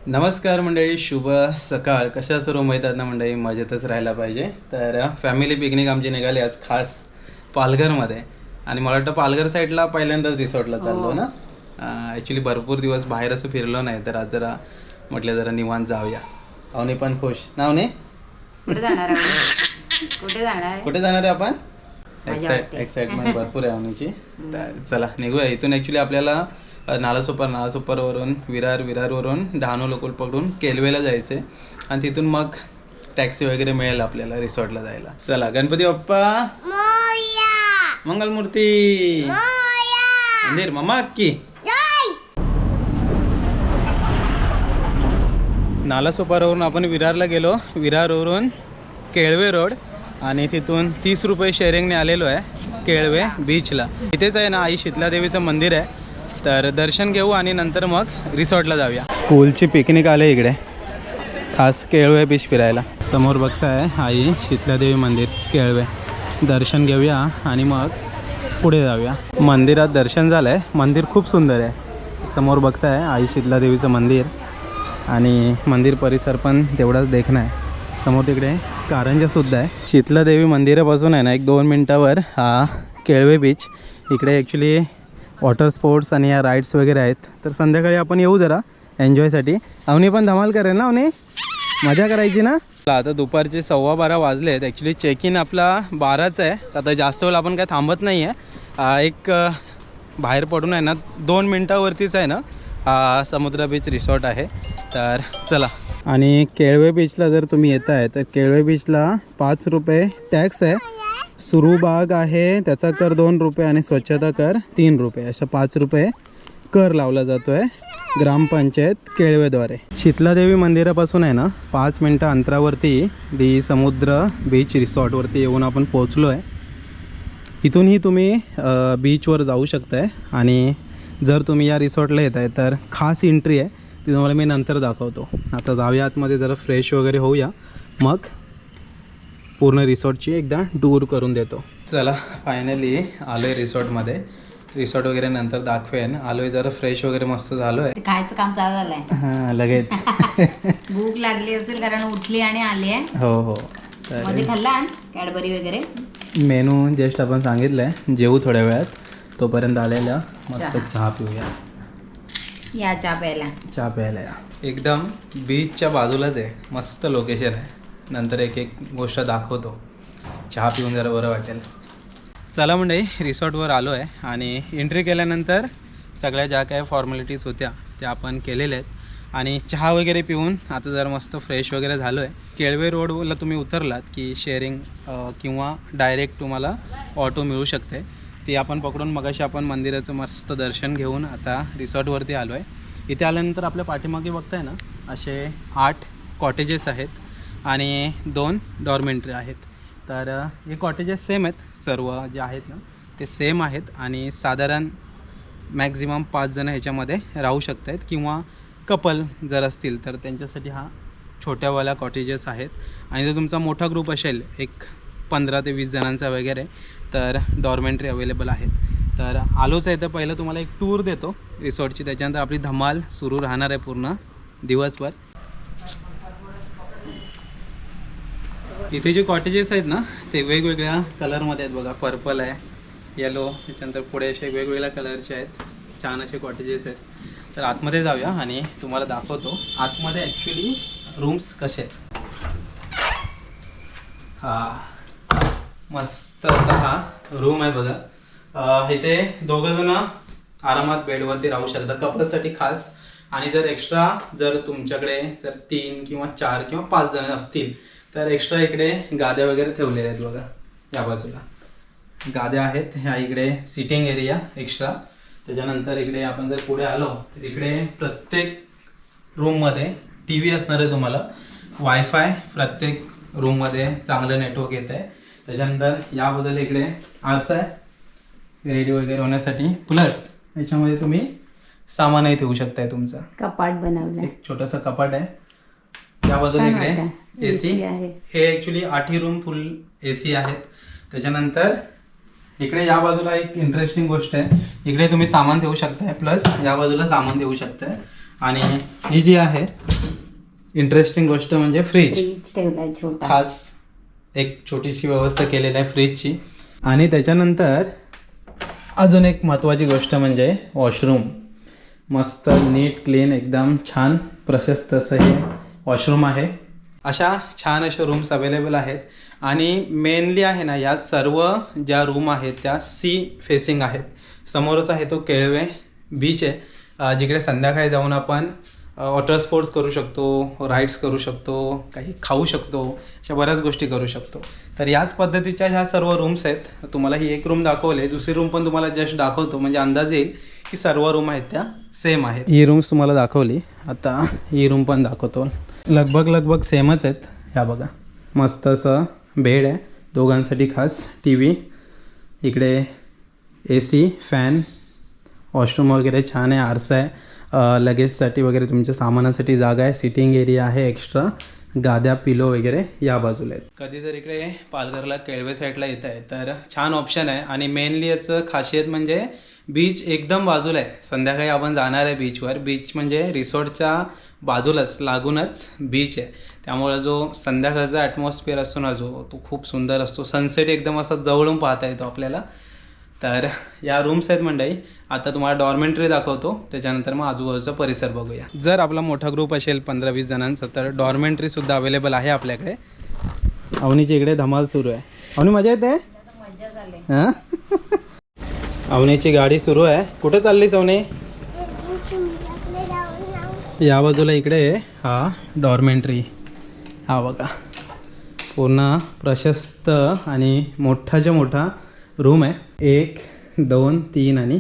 नमस्कार मंडळी, शुभ सकाळ. कशा सर्व माहीत आहेत ना मंडळी, मजेतच राहायला पाहिजे. तर फॅमिली पिकनिक आमची निघाली आज खास पालघरमध्ये. आणि मला वाटतं पालघर साईडला पहिल्यांदाच रिसॉर्टला चाललो ना. ॲक्च्युली भरपूर दिवस बाहेर असं फिरलो नाही, तर आज जरा म्हटलं जरा निवांत जाऊया. अवनी पण खुश ना. अवनी कुठे जाणार कुठे जाणार आहे आपण? एक्साइटमेंट भरपूर आहे अवनीची. तर चला निघूया इथून. ॲक्च्युली आपल्याला नालासोपारवरून विरारवरून डहाणू लोकल पकडून केलवेला जायचे आणि तिथून मग टॅक्सी वगैरे मिळेल आपल्याला रिसॉर्टला जायला. चला, गणपती बाप्पा मंगलमूर्ती मंदिर मामा की. नालासोपारवरून आपण विरारला गेलो, विरारवरून केळवे रोड आणि तिथून 30 रुपये शेअरिंगने आलेलो आहे केळवे बीचला. इथेच आहे ना आई शीतलादेवीचं मंदिर आहे. तर दर्शन घेऊ आणि नंतर मग रिसॉर्टला जाऊया. स्कूलची पिकनिक आले इकडे खास केळवे बीच फिरायला. समोर बघताय आई शीतलादेवी मंदिर केळवे. दर्शन घेऊया आणि मग पुढे जाऊया. मंदिरात दर्शन झालं आहे. मंदिर खूप सुंदर आहे. समोर बघताय आई शीतलादेवीचं मंदिर आणि मंदिर परिसर पण तेवढाच देखणं आहे. समोर तिकडे कारंजासुद्धा आहे. शीतलादेवी मंदिरापासून आहे ना 1-2 मिनटावर हा केळवे बीच. इकडे ॲक्च्युली वॉटर स्पोर्ट्स आणि या राईड्स वगैरे आहेत. तर संध्याकाळी आपण येऊ जरा एन्जॉयसाठी. अवनी पण धमाल करेल ना. अवनी मजा करायची ना. आता दुपारचे 12:15 वाजले आहेत. ॲक्च्युली चेक इन आपला 12चा आहे. आता जास्त वेळ आपण काय थांबत नाही आहे. एक बाहेर पडून आहे ना 2 मिनटावरतीच आहे ना हा समुद्र बीच रिसॉर्ट आहे. तर चला. आणि केळवे बीचला जर तुम्ही येत आहे तर केळवे बीचला 5 रुपये टॅक्स आहे. सुरू बाग आहे त्याचा कर 2 रुपये आणि स्वच्छता कर 3 रुपये अशा 5 रुपये कर लावला जातो आहे ग्रामपंचायत केळवेद्वारे. शीतलादेवी मंदिरापासून आहे ना 5 मिनटं अंतरावरती दी समुद्र बीच रिसॉर्टवरती येऊन आपण पोहोचलो आहे. इथूनही तुम्ही बीचवर जाऊ शकताय. आणि जर तुम्ही या रिसॉर्टला येत आहे तर खास एंट्री आहे ती तुम्हाला मी नंतर दाखवतो. आता जाऊया आतमध्ये, जरा फ्रेश वगैरे होऊया, मग पूर्ण रिसॉर्टची एकदा टूर करून देतो. चला, फायनली आलो आहे रिसॉर्टमध्ये. रिसॉर्ट वगैरे नंतर दाखवेन. आलो आहे, जरा फ्रेश वगैरे मस्त झालो आहे. खायचं काम चालू झालंय. हां, लगेच भूक लागली असेल कारण उठली आणि आली आहे. हो. मध्ये खाल्ला कॅडबरी वगैरे. मेनू जस्ट आपण सांगितलं आहे, जेवू थोड्या वेळात. तोपर्यंत आलेल्या मस्त चहा पिऊया. या चहा प्यायला या. एकदम बीचच्या बाजूलाच आहे. मस्त लोकेशन आहे. नंतर एक गोष्ट दाखवतो. चहा पिऊन जरा बरं वाटेल. चला मंडळी, रिसॉर्टवर आलो आहे आणि एंट्री केल्यानंतर सगळ्या ज्या काय फॉर्मॅलिटीज होत्या त्या आपण केलेल्या आहेत. आणि चहा वगैरे पिऊन आता जरा मस्त फ्रेश वगैरे झालो आहे. केळवे रोडला तुम्ही उतरलात की शेअरिंग किंवा डायरेक्ट तुम्हाला ऑटो मिळू शकते. ती आपण पकडून मगाशी आपण मंदिराचं मस्त दर्शन घेऊन आता रिसॉर्टवरती आलो आहे. इथे आल्यानंतर आपल्या पाठीमागे बघताय ना असे 8 कॉटेजेस आहेत आणि 2 डॉर्मेंटरी आहेत. तर हे कॉटेजेस सेम आहेत, सर्व जे आहेत ना ते सेम आहेत. आणि साधारण मॅक्झिमम 5 जण ह्याच्यामध्ये राहू शकत आहेत किंवा कपल जर असतील तर त्यांच्यासाठी हा छोट्यावाल्या कॉटेजेस आहेत. आणि जर तुमचा मोठा ग्रुप असेल, एक 15 ते 20 जणांचा वगैरे, तर डॉर्मेंटरी अवेलेबल आहेत. तर आलोच आहे तर पहिलं तुम्हाला एक टूर देतो रिसॉर्टची. त्याच्यानंतर आपली धमाल सुरू राहणार आहे पूर्ण दिवसभर. इथे जे कॉटेजेस आहेत ना ते वेगवेगळ्या कलरमध्ये आहेत बघा. पर्पल आहे, येलो, त्याच्यानंतर पुढे असे वेगवेगळ्या कलरचे आहेत. छान असे कॉटेजेस आहेत. तर आतमध्ये जाऊया आणि तुम्हाला दाखवतो आतमध्ये ॲक्च्युली रूम्स कसे आहेत. मस्त असा हा रूम आहे बघा. इथे 2 जण आरामात बेडवरती राहू शकतात कपल्ससाठी खास. आणि जर एक्स्ट्रा जर तुमच्याकडे जर 3 किंवा 4 किंवा 5 जण असतील तर एक्स्ट्रा इकडे गाद्या वगैरे ठेवलेल्या आहेत बघा. या बाजूला गाद्या आहेत. ह्या इकडे सिटिंग एरिया एक्स्ट्रा. त्याच्यानंतर इकडे आपण जर पुढे आलो तर इकडे प्रत्येक रूममध्ये TV असणार आहे तुम्हाला. वायफाय प्रत्येक रूममध्ये चांगलं नेटवर्क येत आहे. त्याच्यानंतर या बाजूला इकडे आरसा आहे रेडी वगैरे होण्यासाठी. प्लस याच्यामध्ये तुम्ही सामानही ठेवू शकताय तुमचं. कपाट बनवलं, एक छोटंसं कपाट आहे. या बाजूला इकडे AC आहे. हे ॲक्च्युली 8 रूम फुल AC आहेत. त्याच्यानंतर इकडे या बाजूला एक इंटरेस्टिंग गोष्ट आहे, इकडे तुम्ही सामान ठेवू शकताय प्लस या बाजूला सामान ठेवू शकताय. आणि ही जी आहे इंटरेस्टिंग गोष्ट म्हणजे फ्रीज ठेवलाय छोटा. खास एक छोटीशी व्यवस्था केलेली आहे फ्रीजची. आणि त्याच्यानंतर अजून एक महत्त्वाची गोष्ट म्हणजे वॉशरूम. मस्त नीट क्लीन एकदम छान प्रशस्त असं हे वॉशरूम आहे. अशा छान अशा रूम्स अवेलेबल आहेत. आणि मेनली आहे ना, या सर्व ज्या रूम आहेत त्या सी फेसिंग आहेत. समोरच आहे तो केळवे बीच आहे, जिकडे संध्याकाळी जाऊन आपण वॉटर स्पोर्ट्स करू शकतो, राईड्स करू शकतो, काही खाऊ शकतो, अशा बऱ्याच गोष्टी करू शकतो. तर याच पद्धतीच्या ह्या सर्व रूम्स आहेत. तुम्हाला ही एक रूम दाखवले, दुसरी रूम पण तुम्हाला जस्ट दाखवतो म्हणजे अंदाज येईल की सर्व रूम आहेत त्या सेम आहेत. ही रूम्स तुम्हाला दाखवली, आता ही रूम पण दाखवतो. लगभग सेमच आहेत. ह्या बघा, मस्त असं बेड आहे दोघांसाठी, खास टी व्ही, इकडे AC, फॅन, वॉशरूम वगैरे छान आहे, आरसा आहे, लगेजसाठी वगैरे तुमच्या सामानासाठी जागा आहे, सिटिंग एरिया आहे, एक्स्ट्रा गाद्या, पिलो वगैरे या बाजूला आहेत. कधी जर इकडे पालघरला केळवे साईडला येत आहे तर छान ऑप्शन आहे. आणि मेनली याचं खासियत म्हणजे बीच एकदम बाजूला आहे. संध्याकाळी आपण जाणार आहे बीचवर. बीच म्हणजे रिसॉर्टच्या बाजूलाच लागूनच बीच आहे, त्यामुळे जो संध्याकाळचा ॲटमॉस्फिअर असतो ना, जो तो खूप सुंदर असतो. सनसेट एकदम असा जवळून पाहता येतो आपल्याला. तर या रूम्स आहेत मंडळी. आता तुम्हाला डॉर्मेंटरी दाखवतो, त्याच्यानंतर मग आजूबाजूचा परिसर बघूया. जर आपला मोठा ग्रुप असेल 15-20 जणांचा तर डॉर्मेंटरीसुद्धा अवेलेबल आहे आपल्याकडे. अवनीची इकडे धमाल सुरू आहे. अवनी मजा येते? हां, अवनीची गाडी सुरू आहे. कुठे चाललीस अवनी? या बाजूला इकडे हा डॉर्मेंटरी. हा बघा, पूर्ण प्रशस्त आणि मोठाच्या मोठा रूम आहे. 1, 2, 3 आणि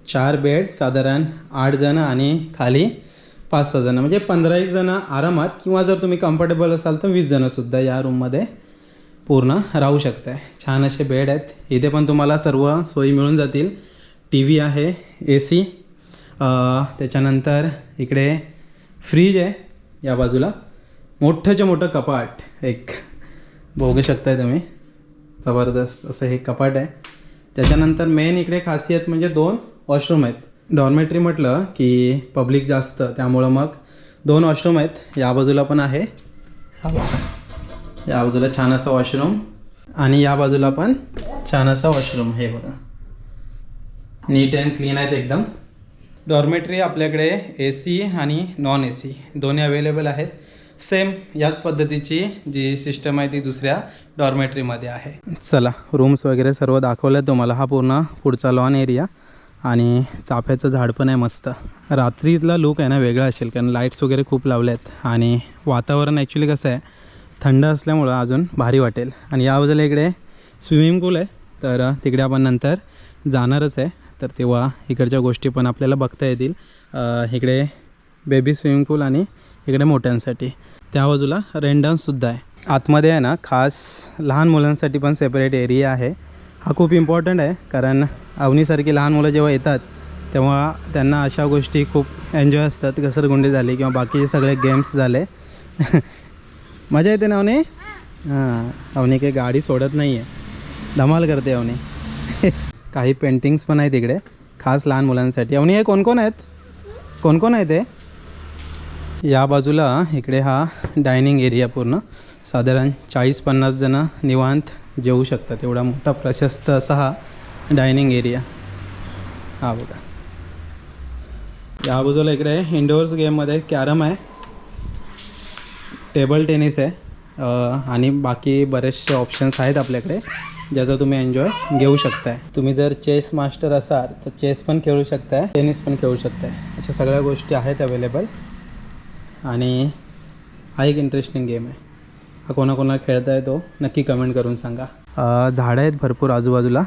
4 बेड, साधारण 8 जण आणि खाली 5-6 जण, म्हणजे 15-1 जण आरामात. किंवा जर तुम्ही कम्फर्टेबल असाल तर 20 जणसुद्धा या रूममध्ये पूर्ण राहू शकताय. छान असे बेड आहेत. इथे पण तुम्हाला सर्व सोयी मिळून जातील. टी व्ही आहे, AC, त्याच्यानंतर इकडे फ्रीज आहे. या बाजूला मोठंच्या मोठं कपाट एक बघू शकताय तुम्ही, जबरदस्त असं हे कपाट आहे. त्याच्यानंतर मेन इकडे खासियत म्हणजे 2 वॉशरूम आहेत. डॉर्मेटरी म्हटलं की पब्लिक जास्त, त्यामुळं मग 2 वॉशरूम आहेत. या बाजूला पण आहे, या बाजूला छान असं वॉशरूम आणि या बाजूला पण छान असं वॉशरूम. हे बघा, नीट अँड क्लीन आहेत एकदम. डॉर्मेटरी आपल्याकडे AC आणि नॉन AC दोन्ही अवेलेबल आहेत. सेम याच पद्धतीची जी सिस्टम आहे ती दुसऱ्या डॉर्मेटरीमध्ये आहे. चला, रूम्स वगैरे सर्व दाखवलं तुम्हाला. हा पूर्ण पुढचा लॉन एरिया आणि चाफ्याचं झाड पण आहे मस्त. रात्रीतला लुक आहे ना वेगळा असेल, कारण लाईट्स वगैरे खूप लावले आहेत आणि वातावरण ॲक्च्युली कसं आहे थंड असल्यामुळं अजून भारी वाटेल. आणि या बाजूला इकडे स्विमिंग पूल आहे, तर तिकडे आपण नंतर जाणारच आहे, तर तेव्हा इकडच्या गोष्टी पण आपल्याला बघता येतील. इकडे बेबी स्विमिंग पूल आणि इकडे मोठ्यांसाठी. त्या बाजूला रेन डान्ससुद्धा आहे. आतमध्ये आहे ना खास लहान मुलांसाठी पण सेपरेट एरिया आहे. हा खूप इम्पॉर्टंट आहे, कारण अवनीसारखी लहान मुलं जेव्हा येतात तेव्हा त्यांना अशा गोष्टी खूप एन्जॉय असतात. घसरगुंडी झाली किंवा बाकीचे सगळे गेम्स झाले. मजा येते ना अवनी? हां, अवनी काही गाडी सोडत नाही आहे, धमाल करते अवनी. काही पेंटिंग्स पण आहेत इकडे खास लहान मुलांसाठी. अवनी हे कोण कोण आहे ते? या बाजूला इकडे हा डायनिंग एरिया, पूर्ण साधारण 40-50 जणं निवांत जेवू शकतात. एवढा मोठा प्रशस्त असा हा डायनिंग एरिया. हा बघा, या बाजूला इकडे इंडोर्स गेममध्ये कॅरम आहे, टेबल टेनिस आहे आणि बाकी बरेचसे ऑप्शन्स आहेत आपल्याकडे ज्याचा तुम्ही एन्जॉय घेऊ शकताय. तुम्ही जर चेस मास्टर असाल तर चेस पण खेळू शकताय, टेनिस पण खेळू शकताय. अशा सगळ्या गोष्टी आहेत अवेलेबल. आणि हा एक इंटरेस्टिंग गेम आहे. हा कोणाकोणाला खेळता येतो नक्की कमेंट करून सांगा. झाडं आहेत भरपूर आजूबाजूला,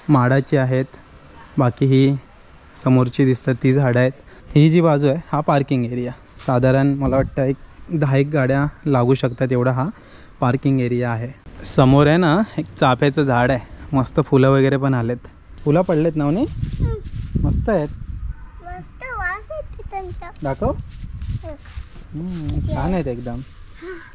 माडाची आहेत. बाकी ही समोरची दिसतात ती झाडं आहेत. ही जी बाजू आहे हा पार्किंग एरिया. साधारण मला वाटतं एक 10 गाड्या लागू शकतात एवढा हा पार्किंग एरिया आहे. समोर आहे ना एक चाफ्याचं झाड आहे, मस्त फुलं वगैरे पण आलेत. फुलं पडलेत ना म्हणे, मस्त आहेत. दाखव, छान आहेत एकदम,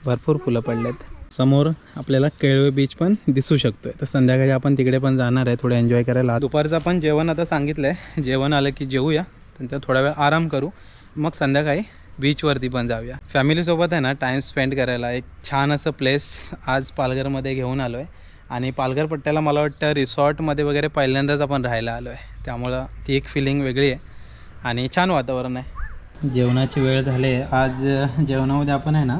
भरपूर फुलं पडलेत. समोर आपल्याला केळवे बीच पण दिसू शकतोय. तर संध्याकाळी आपण तिकडे पण जाणार आहे थोडं एन्जॉय करायला. दुपारचं आपण जेवण आता सांगितलं आहे, जेवण आलं की जेवूया, नंतर थोडा वेळ आराम करू, मग संध्याकाळी बीचवरती पण जाऊया. फॅमिलीसोबत आहे ना टाईम स्पेंड करायला एक छान असं प्लेस आज पालघरमध्ये घेऊन आलो आहे. आणि पालघर पट्ट्याला मला वाटतं रिसॉर्टमध्ये वगैरे पहिल्यांदाच आपण राहायला आलो आहे, त्यामुळं ती एक फिलिंग वेगळी आहे आणि छान वातावरण आहे. जेवणाची वेळ झाली आहे. आज जेवणामध्ये आपण आहे ना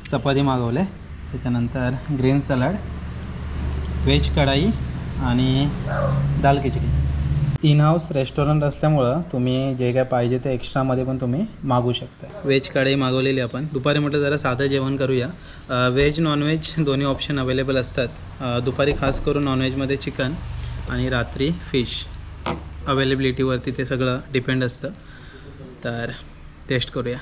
चपाती मागवले, त्याच्यानंतर ग्रीन सलाड, व्हेज कढाई आणि दाल खिचडी. इन हाऊस रेस्टॉरंट असल्यामुळं तुम्ही जे काय पाहिजे ते एक्स्ट्रामध्ये पण तुम्ही मागू शकता. व्हेज कढाई मागवलेली आपण. दुपारी म्हटलं जरा साधं जेवण करूया. व्हेज नॉनव्हेज दोन्ही ऑप्शन अवेलेबल असतात. दुपारी खास करून नॉनव्हेजमध्ये चिकन आणि रात्री फिश. अवेलेबिलिटीवरती ते सगळं डिपेंड असतं. तर टेस्ट करूया.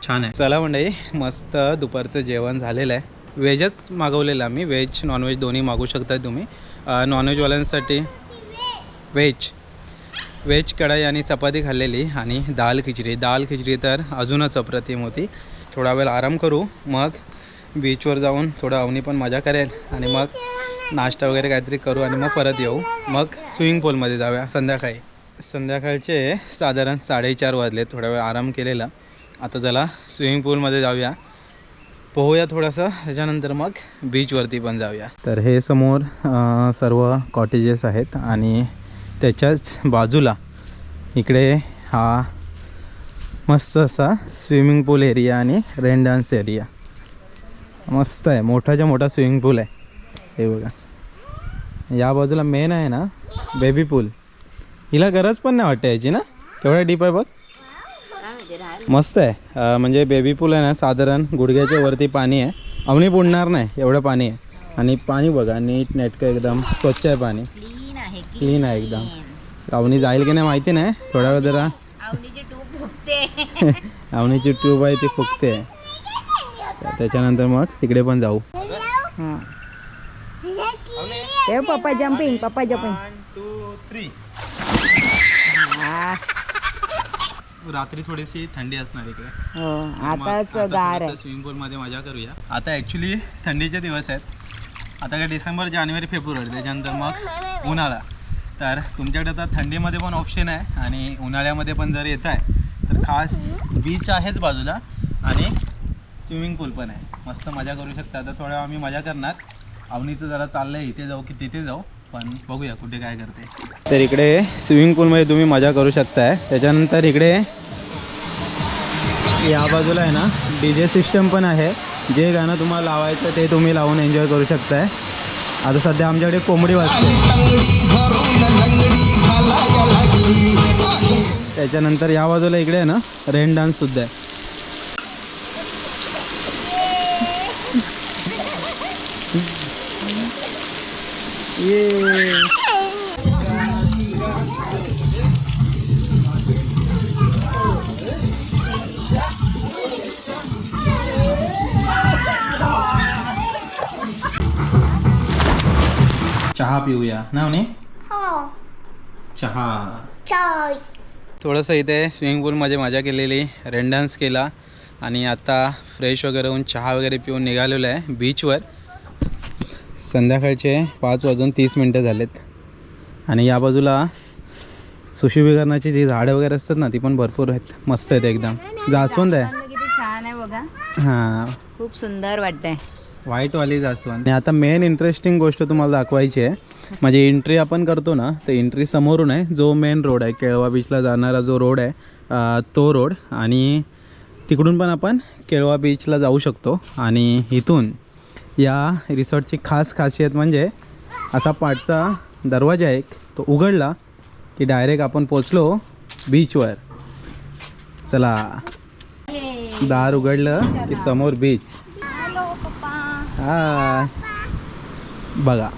छान आहे. चला मंडळी, मस्त दुपारचं जेवण झालेलं आहे. व्हेजच मागवलेलं आम्ही. व्हेज नॉनव्हेज दोन्ही मागू शकता तुम्ही. नॉनव्हेजवाल्यांसाठी व्हेज कढाई आणि चपाती खाल्लेली आणि दाल खिचडी तर अजूनच अप्रतिम होती. थोडा वेळ आराम करू, मग बीचवर जाऊन थोडं अवनी पण मजा करेल आणि मग नाश्ता वगैरे काहीतरी करू आणि मग परत येऊ. मग स्विमिंग पूलमध्ये जाऊया संध्याकाळचे साधारण 4:30 वाजले. थोडा वेळ आराम केलेला. आता चला स्विमिंग पूलमध्ये जाऊया, पोहूया थोडंसं, त्याच्यानंतर मग बीचवरती पण जाऊया. तर हे समोर सर्व कॉटेजेस आहेत आणि त्याच्याच बाजूला इकडे हा मस्त असा स्विमिंग पूल एरिया आणि रेन डान्स एरिया मस्त आहे. मोठाच्या मोठा स्विमिंग पूल आहे. हे बघा, या बाजूला मेन आहे ना बेबी पूल. हिला गरज पण नाही वाटते याची ना, केवढा डीप आहे बघ. मस्त आहे. म्हणजे बेबी पूल आहे ना, साधारण गुडघ्याच्या वरती पाणी आहे. अवनी बुडणार नाही एवढं पाणी आहे. आणि पाणी बघा नीट नेटकं एकदम स्वच्छ आहे. पाणी क्लीन आहे एकदम. अवनी जाईल की नाही माहिती नाही. थोड्या वेळ जरा अवनीची ट्यूब आहे ती फुगते. त्याच्यानंतर मग तिकडे पण जाऊ. पप्पा जम्पिंग 1 2 3. रात्री थोडीशी थंडी असणार इकडे. आताच गार आहे. स्विमिंग पूलमध्ये मजा करूया. आता ॲक्च्युली थंडीचे दिवस आहेत. आता काय डिसेंबर जानेवारी फेब्रुवारी, त्याच्यानंतर मग उन्हाळा. तर तुमच्याकडे आता थंडीमध्ये पण ऑप्शन आहे आणि उन्हाळ्यामध्ये पण जर येत आहे तर खास बीच आहेच बाजूला आणि स्विमिंग पूल पण आहे. मस्त मजा करू शकता. आता थोड्या वेळ आम्ही मजा करणार. अवनीचं जरा चाललं आहे इथे जाऊ की तिथे जाऊ, पण बघूया कुठे काय करते. तर इकडे स्विमिंग पूलमध्ये तुम्ही मजा करू शकताय. त्याच्यानंतर इकडे या बाजूला आहे ना DJ सिस्टम पण आहे. जे गाणं तुम्हाला लावायचं ते तुम्ही लावून एन्जॉय करू शकताय. आता सध्या आमच्याकडे कोंबडी वाजते. त्याच्यानंतर या बाजूला इकडे आहे ना रेन डान्ससुद्धा आहे. ये चहा पिऊया ना म्हणे. चहा थोडंसं इथे स्विमिंग पूलमध्ये मजा केलेली, रेन डान्स केला आणि आता फ्रेश वगैरे होऊन चहा वगैरे पिऊन निघालेलो आहे बीचवर. संध्याकाळचे 5:30 झालेत आणि या बाजूला सुशोभीकरणाची जी झाडं वगैरे असतात ना ती पण भरपूर आहेत. मस्त आहेत एकदम. जास्वंद आहे. किती छान आहे बघा. हां, खूप सुंदर वाटतंय. व्हाईटवाली जास्वंद. आणि आता मेन इंटरेस्टिंग गोष्ट तुम्हाला दाखवायची आहे. म्हणजे एंट्री आपण करतो ना तर एंट्री समोरून आहे. जो मेन रोड आहे केळवा बीचला जाणारा जो रोड आहे तो रोड, आणि तिकडून पण आपण केळवा बीचला जाऊ शकतो. आणि इथून या रिसॉर्टची खासियत म्हणजे असा पाठचा दरवाजा आहे तो उघडला की डायरेक्ट आपण पोचलो बीचवर. चला, दार उघडलं की समोर बीच. हा बघा,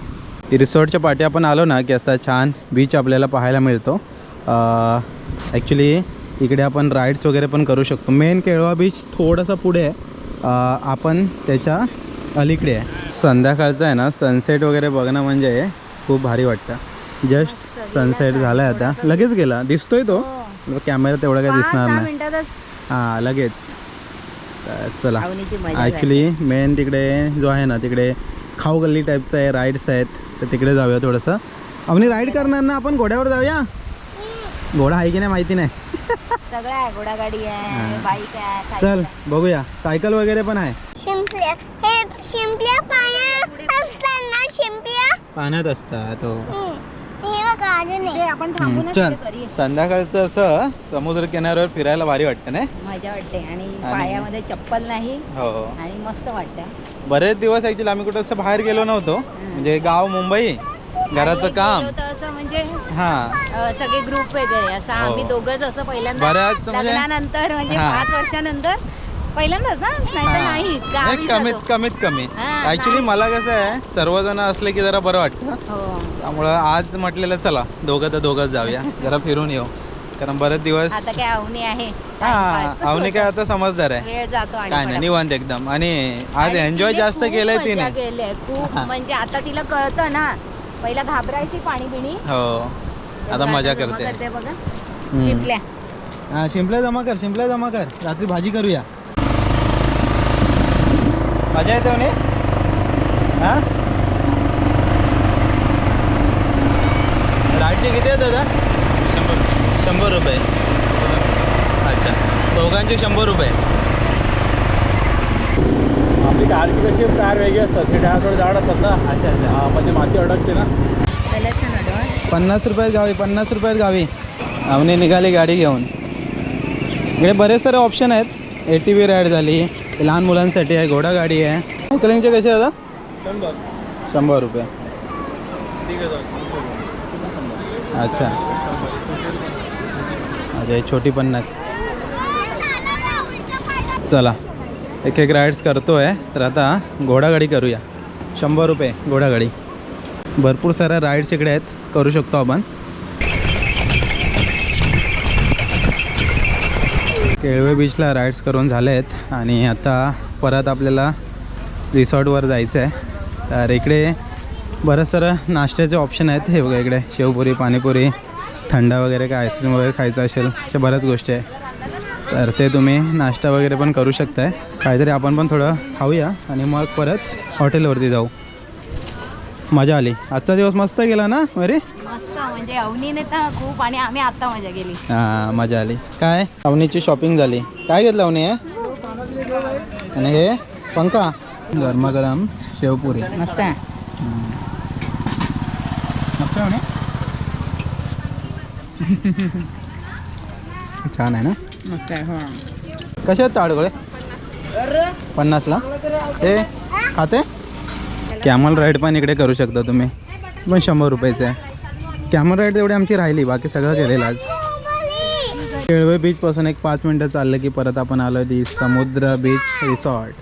रिसॉर्टच्या पाठी आपण आलो ना की असा छान बीच आपल्याला पाहायला मिळतो. ॲक्च्युली इकडे आपण राईड्स वगैरे पण करू शकतो. मेन केळवा बीच थोडंसं पुढे आहे, आपण त्याच्या अलीकडे आहे. संध्याकाळचं आहे ना सनसेट वगैरे बघणं म्हणजे खूप भारी वाटतं. जस्ट सनसेट झाला आहे आता, लगेच गेला. दिसतोय तो कॅमेरा तेवढा काय दिसणार नाही. हां लगेच. तर चला, ॲक्च्युली मेन तिकडे जो आहे ना तिकडे खाऊ गल्ली टाईपचं आहे, राईड्स आहेत, तर तिकडे जाऊया थोडंसं. आपण राईड करणार ना आपण, घोड्यावर जाऊया. घोडा आहे की नाही माहिती नाही. सगळं आहे, घोडागाडी आहे, हा. बाईक आहे, चल सायकल आहे. बघूया, सायकल वगैरे पण आहे. शिंपल्या हे शिंपल्या पाण्यात असतात ना शिंपल्या पाण्यात असतात हो. हे बघा अजून ते आपण थांबू ना चल तिथे करूया. संध्याकाळचं असं समुद्र किनाऱ्यावर फिरायला भारी वाटतं नाही. मजा वाटते आणि पायामध्ये चप्पल नाही हो आणि मस्त वाटतं. बरेच दिवस ऍक्च्युली आम्ही कुठं असं बाहेर गेलो नव्हतो. म्हणजे गाव मुंबई, घराचं आणि काम. गेलो तर असं म्हणजे हा सगळे ग्रुप वगैरे असं हो. आम्ही दोघंच असं पहिल्यांदा बऱ्याच म्हणजे- लग्नानंतर म्हणजे हा. 5 वर्षानंतर पहिल्यांदाच ना, नाही तर हा. नाहीच नाही, गावीच कमीत जातो. कमीत कमी हा, ऍक्च्युली नाही. मला कसं आहे सर्वजण असले की जरा बरं वाटतं. हो त्यामुळं आज म्हटलेलं चला दोघंच जाऊया जरा फिरून येऊ, कारण बरेच दिवस. आता काय अवनी आहे, हा टाइमपास. अवनी काय आता समजदार आहे, वेळ जातो आणि काय नाही पटापट. निवांत एकदम. आणि आज आणि एन्जॉय तिने जास्त खूप केलंय मजा तिने. केलीय, खूप हा. म्हणजे आता तिला कळतं ना. पहिला घाबरायची पाणी बिणी, हो आता मजा जमा करते. करते बघा. हम्म. शिंपल्या हा शिंपल्या जमा कर, रात्री भाजी करूया. मजा येते म्हणे. हा राईडचे किती आहेत दादा? 100 रुपये. अच्छा, दोघांचे 100 रुपये. आपली कारची कशी टायर वेगळी असतात, हे टायर थोडे जाड असतात ना. अच्छा अच्छा. हा म्हणजे माती अडकते ना. त्याला छान वाटतं. 50 रुपयात गावी, 50 रुपयात गावी. आम्ही निघाली गाडी घेऊन. इकडे बरेच सारे ऑप्शन आहेत. ATV राईड झाली, लहान मुलांसाठी आहे, घोडा गाडी आहे. सायकलिंगचे कसे आता? 100 रुपये. अच्छा अच्छा, ही छोटी 50. चला एक राईड्स करतोय, तर आता घोडागाडी करूया. 100 रुपये घोडागाडी. भरपूर साऱ्या राईड्स इकडे आहेत, करू शकतो आपण. केळवे बीचला राईड्स करून झाले आहेत आणि आता परत आपल्याला रिसॉर्टवर जायचं आहे. तर इकडे बरंच सारं नाश्त्याचे ऑप्शन आहेत. हे बघा इकडे शेवपुरी, पाणीपुरी, थंडा वगैरे काय आईस्क्रीम वगैरे खायचं असेल अशा बऱ्याच गोष्टी आहे. तर ते तुम्ही नाश्ता वगैरे पण करू शकताय. काहीतरी आपण पण थोडं खाऊया आणि मग परत हॉटेलवरती जाऊ. मजा आली, आजचा दिवस मस्त गेला ना अरे. मस्त म्हणजे अवनीने तर खूप आणि आम्ही आता मजा केली. हां मजा आली. काय अवनीची शॉपिंग झाली. काय घेतलं अवनी आहे? आणि हे पंखा, गरमागरम शेवपुरी. मस्त आहे. मस्त आहे छान आहे ना. मस्त आहे. हो. कसे आहेत ताडगोळे? 50ला. हे खाते. कॅमल राईड पण इकडे करू शकता तुम्ही, पण 100 रुपयाचं आहे. कॅमल राईड तेवढी आमची राहिली, बाकी सगळं केलेलं आज. केळवे बीचपासून एक 5 मिनटं चाललं की परत आपण आलो ती समुद्र बीच रिसॉर्ट.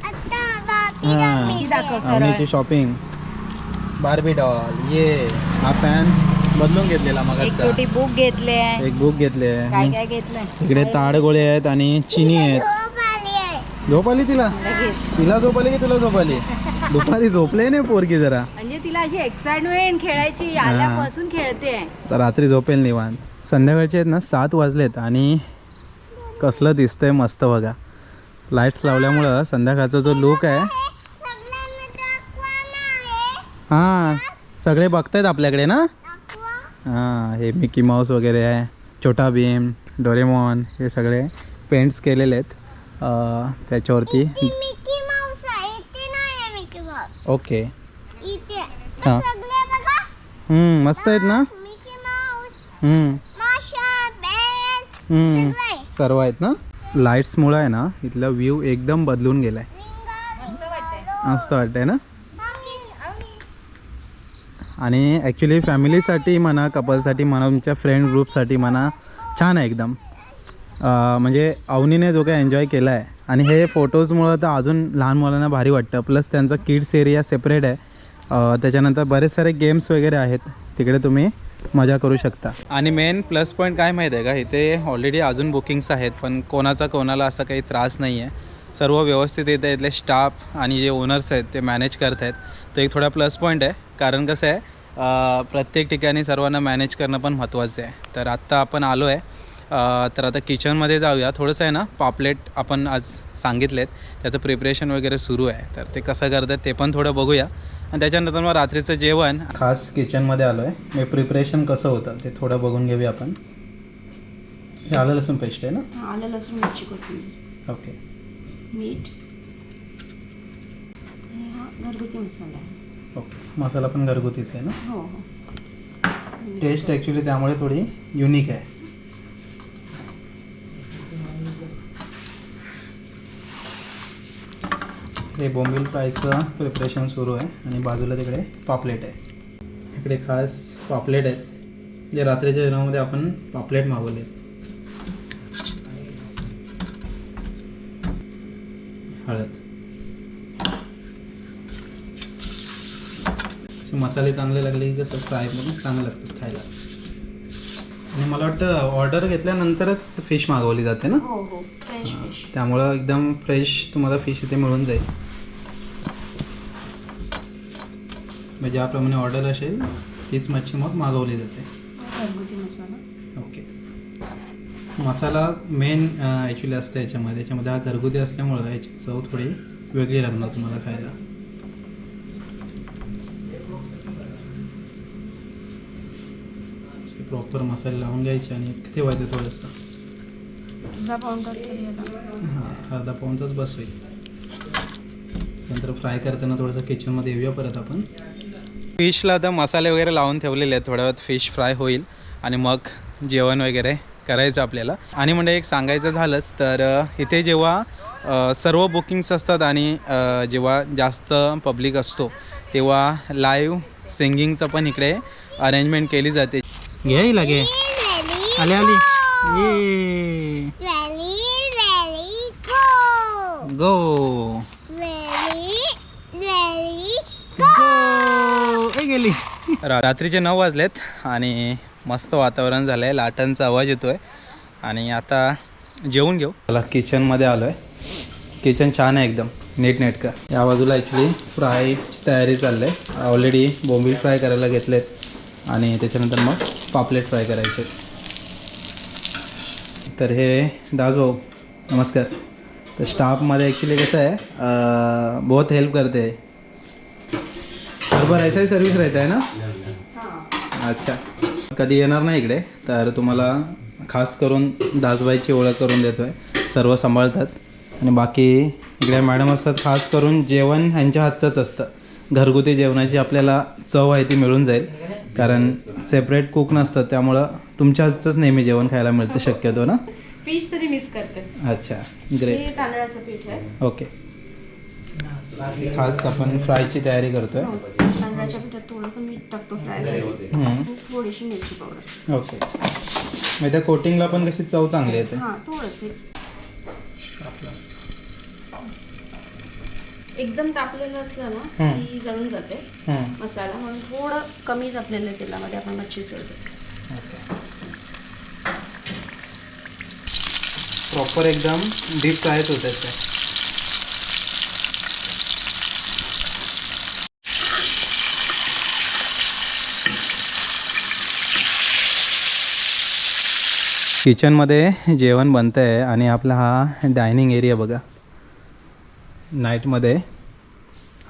ती दाखव सरळ. अवनीची शॉपिंग, बार्बी डॉल, ये हा फॅन बदलून घेतलेला मग. एक छोटी बुक घेतले आहे. एक बुक घेतले. काय काय घेतलंय? इकडे ताडगोळे आहेत आणि चिनी आहेत. झोप आली तिला? लगेच. तिला झोप आली की तुला झोप आली? दुपारी झोपले नाही पोरगी जरा, म्हणजे तिला अशी एक्साइटमेंट खेळायची, आल्यापासून खेळते. तर रात्री झोपेल निवांत. संध्याकाळचे आहेत ना 7 वाजलेत आणि कसलं दिसतंय मस्त बघा. लाईट्स लावल्यामुळं संध्याकाळचा जो लुक आहे. हां सगळे बघतायत आपल्याकडे ना. हां हे मिकी माऊस वगैरे आहे, छोटा भीम, डोरेमॉन, हे सगळे पेंट्स केलेले आहेत त्याच्यावरती. ओके हां मस्त आहेत ना. सर्व आहेत ना. लाईट्समुळं आहे ना इथला व्ह्यू एकदम बदलून गेलाय. मस्त वाटतंय ना. आणि ॲक्च्युली फॅमिलीसाठी म्हणा, कपलसाठी म्हणा, तुमच्या फ्रेंड ग्रुपसाठी म्हणा, छान आहे एकदम. म्हणजे अवनीने जो काय एन्जॉय केला आहे आणि हे फोटोजमुळं तर अजून लहान मुलांना भारी वाटतं. प्लस त्यांचा किड्स एरिया सेपरेट आहे. त्याच्यानंतर बरेच सारे गेम्स वगैरे आहेत, तिकडे तुम्ही मजा करू शकता. आणि मेन प्लस पॉईंट काय माहीत आहे का, इथे ऑलरेडी अजून बुकिंग्स आहेत, पण कोणाला असा काही त्रास नाही आहे. सर्व व्यवस्थित इथे इथले स्टाफ आणि जे ओनर्स आहेत ते मॅनेज करत आहेत. तो एक थोडा प्लस पॉईंट आहे, कारण कसं आहे प्रत्येक ठिकाणी सर्वांना मॅनेज करणं पण महत्त्वाचं आहे. तर आत्ता आपण आलो आहे, तर आता किचनमध्ये जाऊया. थोडंसं आहे ना पापलेट आपण आज सांगितलेत, त्याचं प्रिपरेशन वगैरे सुरू आहे, तर ते कसं करतात ते पण थोडं बघूया. आणि त्याच्यानंतर मग रात्रीचं जेवण. खास किचनमध्ये आलो आहे, मी प्रिपरेशन कसं होतं ते थोडं बघून घेऊया आपण. हे आलं लसूण पेस्ट आहे ना? आलं लसूण मिरची कोथिंबीर ओके. मीठ आणि हा घरगुती मसाला आहे. ओके. मसाला पण घरगुतीच आहे ना? हो हो. टेस्ट ॲक्च्युली त्यामुळे थोडी युनिक आहे. हे बोंबील फ्रायचं प्रिपरेशन सुरू आहे आणि बाजूला तिकडे पापलेट आहे. इकडे खास पापलेट आहेत जे रात्रीच्या जेवणामध्ये आपण पापलेट मागवले. हळद, मसाले चांगले लागले की कसं फ्राय म्हणून चांगलं लागतं खायला. आणि मला वाटतं ऑर्डर घेतल्यानंतरच फिश मागवली जाते ना? हो हो. Fresh fish. त्यामुळं एकदम फ्रेश तुम्हाला फिश इथे मिळून जाईल. म्हणजे ज्याप्रमाणे ऑर्डर असेल तीच मच्छी मग मागवली जाते. घरगुती मसाला. ओके. मसाला मेन ॲक्च्युली असतं याच्यामध्ये हा घरगुती असल्यामुळं याची चव थोडी वेगळी लागणार तुम्हाला खायला. प्रॉपर मसाले लावून घ्यायचे आणि ठेवायचं थोडंसं. अर्धा पाऊण तास तरी हां, अर्धा पाऊण तास बस होईल. नंतर फ्राय करताना थोडंसं किचनमध्ये येऊया परत आपण. फिशला आता मसाले वगैरे लावून ठेवलेले आहेत. थोड्या वेळात फिश फ्राय होईल आणि मग जेवण वगैरे करायचं आपल्याला. आणि म्हणजे एक सांगायचं झालंच तर इथे जेव्हा सर्व बुकिंग्स असतात आणि जेव्हा जास्त पब्लिक असतो तेव्हा लाईव्ह सिंगिंगचं पण इकडे अरेंजमेंट केली जाते. घे लागे आले आली ये गो गेली. रात्रीचे 9 वाजलेत आणि मस्त वातावरण झालं आहे. लाटांचा आवाज येतो आहे आणि आता जेवून घेऊ. मला किचनमध्ये आलो आहे. किचन छान आहे एकदम नीटनेटकं. या बाजूला ॲक्च्युली फ्रायची तयारी चालली आहे. ऑलरेडी बोंबील फ्राय करायला घेतलेत आणि त्याच्यानंतर मग पापलेट फ्राय करायचे. तर हे दासभाऊ नमस्कार. तर स्टाफमध्ये ॲक्च्युली कसं आहे बहुत हेल्प करते. बरोबर ऐसा ही सर्विस रहता है ना? अच्छा. कधी येणार नाही इकडे तर तुम्हाला खास करून दासबाईची ओळख करून देतो आहे. सर्व सांभाळतात आणि बाकी इकडे मॅडम असतात. खास करून जेवण ह्यांच्या हातचंच असतं. घरगुती जेवणाची आपल्याला चव आहे ती मिळून जाईल कारण सेपरेट कुक नसतं त्यामुळं तुमच्या हातचंच नेहमी जेवण खायला मिळतं शक्यतो ना? फिश तरी मीच करते. अच्छा ग्रेट. हे तांदळाचं पीठ आहे. ओके. खास आपण फ्रायची तयारी करतोय. तांदळाच्या पिठात थोडंसं मीठ टाकतो फ्रायसाठी. थोडीशी मिरची पावडर. ओके. मग त्या कोटिंगला पण कशी चव चांगली येते. हां थोडंसं. एकदम तापलेलं असलं ना की जळून जाते मसाला म्हणून थोडं कमीच आपल्याला तेलामध्ये आपण मच्छी सोडतो. प्रॉपर एकदम डीप फ्रायच होत आहे. किचनमध्ये जेवण बनतं आहे आणि आपला हा डायनिंग एरिया बघा नाईटमध्ये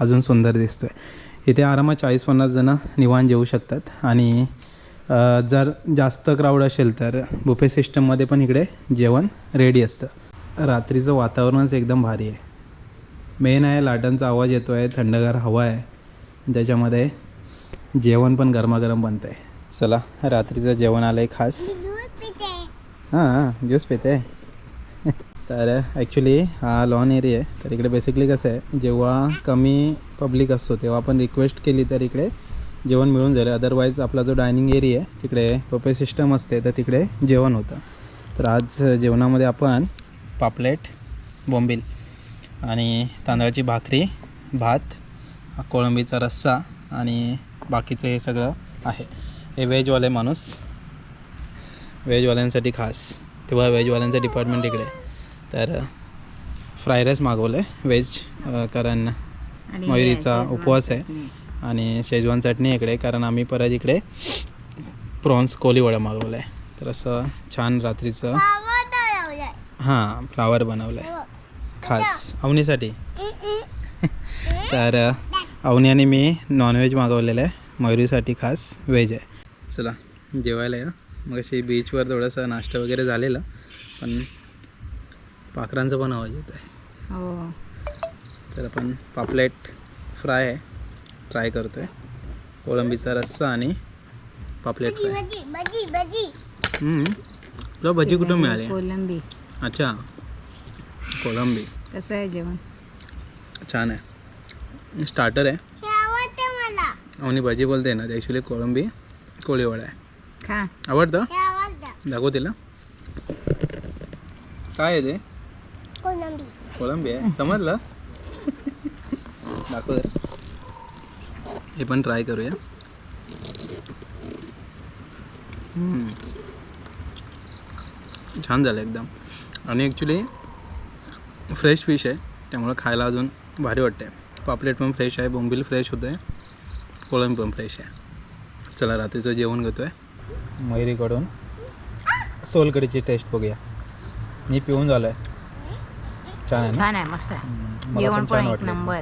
अजून सुंदर दिसतो आहे. इथे आरामात 40-50 जणं निवांत जेवू शकतात आणि जर जास्त क्राऊड असेल तर बुफे सिस्टममध्ये पण इकडे जेवण रेडी असतं. रात्रीचं वातावरणच एकदम भारी आहे. मेन आहे लाटांचा आवाज येतो आहे, थंडगार हवा आहे, त्याच्यामध्ये जेवण पण गरमागरम बनतं आहे. चला रात्रीचं जेवण आलं आहे खास. हां ज्यूस पिते. तर ॲक्च्युली हा लॉन एरिया आहे. तर इकडे बेसिकली कसं आहे जेव्हा कमी पब्लिक असतो तेव्हा आपण रिक्वेस्ट केली तर इकडे जेवण मिळून जाईल. अदरवाईज आपला जो डायनिंग एरिया आहे तिकडे बफे सिस्टम असते तर तिकडे जेवण होतं. तर आज जेवणामध्ये आपण पापलेट, बोंबील आणि तांदळाची भाकरी, भात, कोळंबीचा रस्सा आणि बाकीचं हे सगळं आहे. हे व्हेजवाले माणूस, व्हेजवाल्यांसाठी खास. तेव्हा व्हेजवाल्यांचं डिपार्टमेंट इकडे. तर फ्राय राईस मागवलं आहे व्हेज कारण मयुरीचा उपवास आहे आणि शेजवान चटणी इकडे कारण आम्ही परत इकडे प्रॉन्स कोलीवडा मागवला आहे. तर असं छान रात्रीचं हां फ्लावर बनवलं आहे खास अवनीसाठी. तर अवनी आणि मी नॉनव्हेज मागवलेलं आहे, मयुरीसाठी खास व्हेज आहे. चला जेवायला या. मग अशी बीचवर थोडासा नाश्ता वगैरे झालेला, पण पाखरांचा पण आवाज येत आहे. हो. तर आपण पापलेट फ्राय आहे ट्राय करतो आहे. कोळंबीचा रस्सा आणि पापलेट फ्राय. भजी भजी भजी तुला भजी कुठं मिळाली? कोलंबी. अच्छा, कोळंबी. कसं आहे जेवण? छान आहे. स्टार्टर आहे हे आवडते मला. आणि भजी बोलते ना, ते ॲक्च्युली कोळंबी कोळीवडा आहे. खा. आवडतं? हे आवडतं. दाखव तिला. काय आहे ते? कोलंबी. कोळंबी आहे, समजलं? दाखव जरा. हे पण ट्राय करूया. छान झालं एकदम. आणि ॲक्च्युली फ्रेश फिश आहे, त्यामुळं खायला अजून भारी वाटते. पापलेट पण फ्रेश आहे, बोंबील फ्रेश होतं आहे, कोळंबी पण फ्रेश आहे. चला रात्रीचं जेवण घेतो आहे. मयुरीकडून सोलकडीची टेस्ट बघूया. मी पिऊन झालो आहे. छान आहे ना? छान आहे, मस्त आहे. मला जेवण छान पण एक वाटलं. नंबर.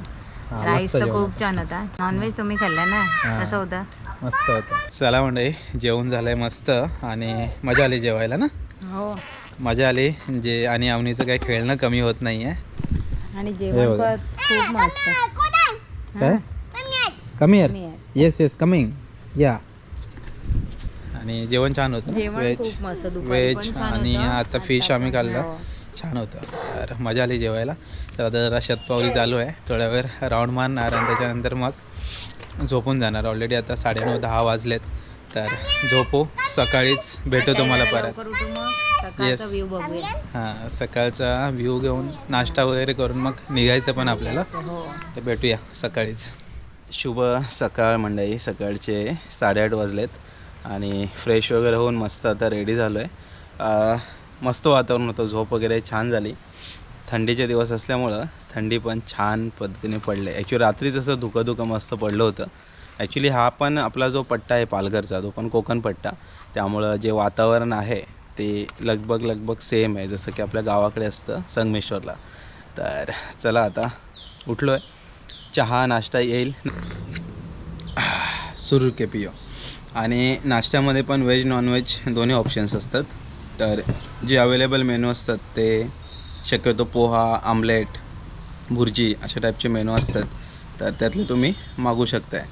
हां, राईस मस्त तर जेवण खूप छान होता. नॉनव्हेज तुम्ही खाल्लं ना, हां. कसं होतं? मस्त होतं. चला मंडळी, जेवण झालं आहे मस्त आणि मजा आली जेवायला ना. हो. मजा आली जे. आणि अवनीचं काही खेळणं कमी होत नाही आहे. आणि हे जेवण बघा. पण खूप मस्त. काय कमी आहे? येस येस कमिंग या. आणि जेवण छान होतं. जेवण खूप मस्त. दुपारी व्हेज पण छान आणि होतं. आता फिश आता आम्ही पण, खाल्लं. हो. छान होतं. तर मजा आली जेवायला. तर आता जरा शतपावली चालू आहे, थोड्या वेळ राऊंड मारणार आणि त्याच्यानंतर मग झोपून जाणार. ऑलरेडी आता 9:30-10 वाजलेत. तर झोपू, सकाळीच भेटू तुम्हाला परत. लवकर उठू, मग सकाळचा Yes. व्ह्यू बघूया. हां, सकाळचा व्ह्यू घेऊन नाश्ता वगैरे करून मग निघायचं पण आपल्याला. हो. तर भेटूया सकाळीच. शुभ सकाळ मंडळी. सकाळचे 8:30 वाजलेत आणि फ्रेश वगैरे होऊन मस्त आता रेडी झालो आहे. मस्त वातावरण होतं, झोप वगैरे छान झाली. थंडीचे दिवस असल्यामुळं थंडी पण छान पद्धतीने पडले. ॲक्च्युली रात्री जसं धुकं मस्त पडलं होतं. ॲक्च्युली हा पण आपला जो पट्टा आहे पालघरचा, तो पण कोकण पट्टा, त्यामुळं जे वातावरण आहे ते लगभग सेम आहे जसं की आपल्या गावाकडे असतं संगमेश्वरला. तर चला आता उठलो आहे, चहा नाश्ता येईल, सुरू के पियो. आणि नाश्त्यामध्ये पण व्हेज नॉनव्हेज दोन्ही ऑप्शन्स असतात. तर जे अवेलेबल मेनू असतात ते शक्यतो पोहा, आमलेट, भुर्जी अशा टाईपचे मेनू असतात. तर त्यातले तुम्ही मागू शकताय.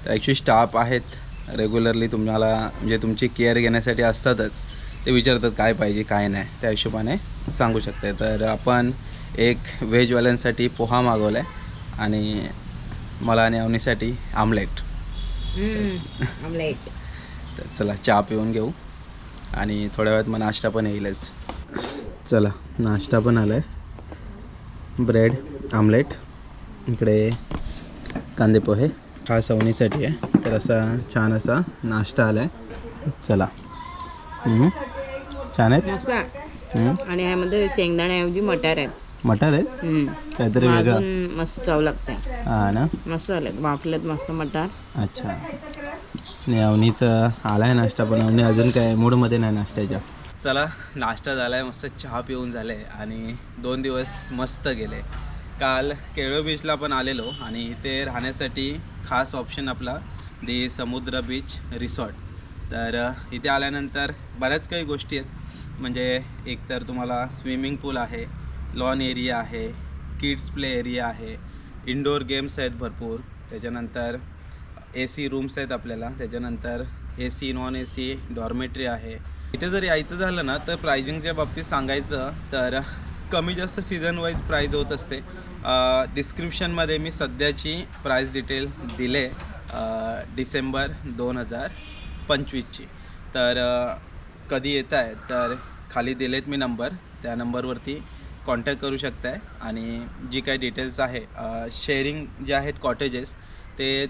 तर ॲक्च्युली स्टाफ आहेत रेग्युलरली तुम्हाला, म्हणजे तुमची केअर घेण्यासाठी असतातच. ते विचारतात काय पाहिजे काय नाही, त्या हिशोबाने सांगू शकते. तर आपण एक व्हेजवाल्यांसाठी पोहा मागवला आहे आणि मला आणि अवनीसाठी आमलेट. आमलेट. तर चला चहा पिऊन घेऊ आणि थोड्या वेळात मग नाश्ता पण येईलच. चला नाश्ता पण आला आहे, ब्रेड आमलेट, इकडे कांदे पोहे, खास अवनीसाठी आहे. तर असा छान असा नाश्ता आला आहे. चला. छान आहेत. मस्त आहे. आणि ह्यामध्ये शेंगदाण्याऐवजी मटार आहेत. मटार आहेत, काहीतरी वेगळं. अजून मस्त चव लागते. हां ना, मस्त झाले, वाफलेत मस्त मटार. अच्छा. नाही अवनीचं आला आहे नाश्ता, पण अवनी अजून काय मूडमध्ये नाही नाश्त्याच्या. चला नाश्ता झाला आहे, मस्त चहा पिऊन झाले आणि 2 दिवस मस्त गेले. काल केळवे बीचला पण आलेलो आणि इथे राहण्यासाठी खास ऑप्शन आपला दी समुद्र बीच रिसॉर्ट. तर इथे आल्यानंतर बऱ्याच काही गोष्टी आहेत. म्हणजे एकतर तुम्हाला स्विमिंग पूल आहे, लॉन एरिया आहे, किड्स प्ले एरिया आहे, इंडोर गेम्स आहेत भरपूर, त्याच्यानंतर AC रूम्स आहेत आपल्याला, त्याच्यानंतर AC नॉन AC डॉर्मेटरी आहे. इथे जर यायचं झालं ना तर प्राइजिंगच्या बाबतीत सांगायचं तर कमी जास्त सीझन वाईज प्राईज होत असते. डिस्क्रिप्शनमध्ये मी सध्याची प्राईस डिटेल दिले डिसेंबर 2025ची. तर कधी येत आहे तर खाली दिलेत मी नंबर, त्या नंबरवरती कॉन्टॅक्ट करू शकताय. आणि जी काही डिटेल्स आहे, शेअरिंग जे आहेत कॉटेजेस ते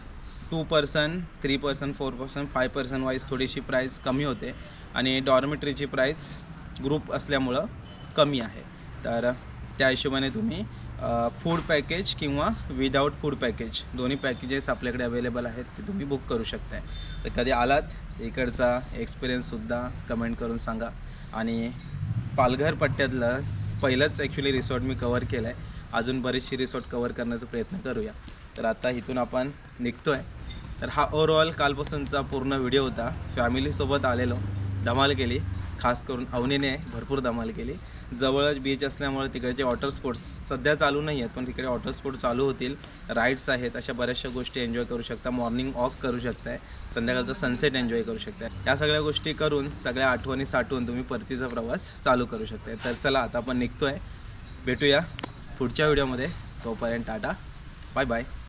2 person, 3 person, 4 person, 5 person wise थोडीशी प्राईस कमी होते आणि डॉर्मेटरीची प्राईस ग्रुप असल्यामुळं कमी आहे. तर त्या हिशोबाने तुम्ही फूड पॅकेज किंवा विदाऊट फूड पॅकेज दोन्ही पॅकेजेस आपल्याकडे अवेलेबल आहेत, ते तुम्ही बुक करू शकताय. तर कधी आलात इकडचा एक्सपिरियन्ससुद्धा कमेंट करून सांगा. आणि पालघर पट्ट्यातलं पहिलंच ॲक्च्युली रिसॉर्ट मी कवर केलं आहे, अजून बरीचशी रिसॉर्ट कवर करण्याचा प्रयत्न करूया. तर आता इथून आपण निघतो आहे. तर हा ओव्हरऑल कालपासूनचा पूर्ण व्हिडिओ होता. फॅमिलीसोबत आलेलो, धमाल केली. खास करून अवनीने भरपूर धमाल केली. जवळच बीच असल्यामुळे तिकडचे वॉटर स्पोर्ट्स सध्या चालू नाही आहेत, पण तिकडे वॉटर स्पोर्ट्स चालू होतील. राईड्स आहेत, अशा बऱ्याचशा गोष्टी एन्जॉय करू शकता. मॉर्निंग वॉक करू शकताय, संध्याकाळचा सनसेट एन्जॉय करू शकताय. या सगळ्या गोष्टी करून सगळ्या आठवणी साठवून तुम्ही परतीचा प्रवास चालू करू शकताय. तर चला आता आपण निघतोय, भेटूया पुढच्या व्हिडिओमध्ये. तोपर्यंत टाटा, बाय बाय.